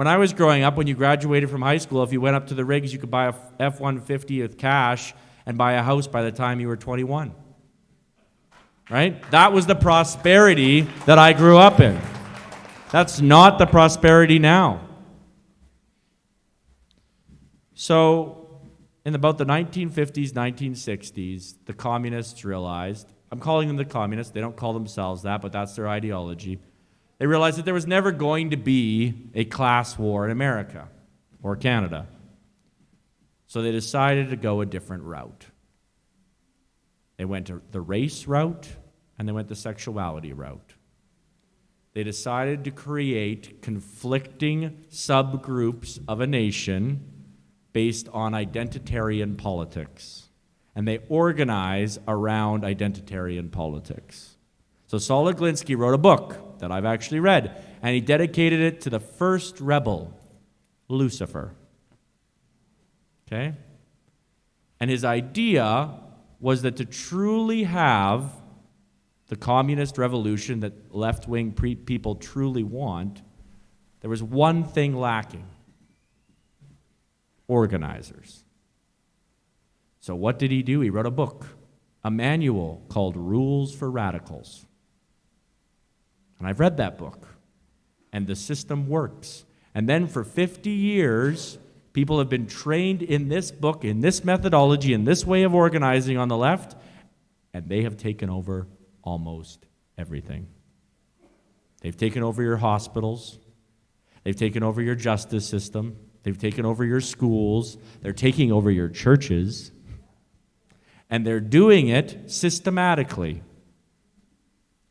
When I was growing up, when you graduated from high school, if you went up to the rigs, you could buy a F-150 with cash and buy a house by the time you were 21. Right? That was the prosperity that I grew up in. That's not the prosperity now. So, in about the 1950s, 1960s, the communists realized, I'm calling them the communists, they don't call themselves that, but that's their ideology. They realized that there was never going to be a class war in America or Canada. So they decided to go a different route. They went to the race route and they went the sexuality route. They decided to create conflicting subgroups of a nation based on identitarian politics. And they organize around identitarian politics. So Saul Alinsky wrote a book that I've actually read, and he dedicated it to the first rebel, Lucifer. Okay? And his idea was that to truly have the communist revolution that left-wing people truly want, there was one thing lacking: organizers. So what did he do? He wrote a book, a manual called Rules for Radicals. And I've read that book. And the system works. And then for 50 years, people have been trained in this book, in this methodology, in this way of organizing on the left, and they have taken over almost everything. They've taken over your hospitals. They've taken over your justice system. They've taken over your schools. They're taking over your churches. And they're doing it systematically.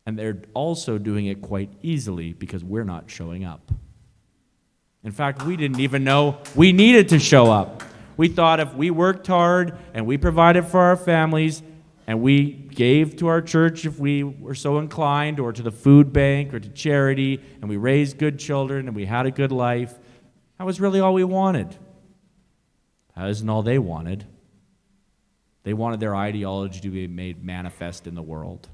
And they're also doing it quite easily because we're not showing up. In fact, we didn't even know we needed to show up. We thought if we worked hard and we provided for our families and we gave to our church if we were so inclined, or to the food bank or to charity, and we raised good children and we had a good life, that was really all we wanted. That isn't all they wanted. They wanted their ideology to be made manifest in the world.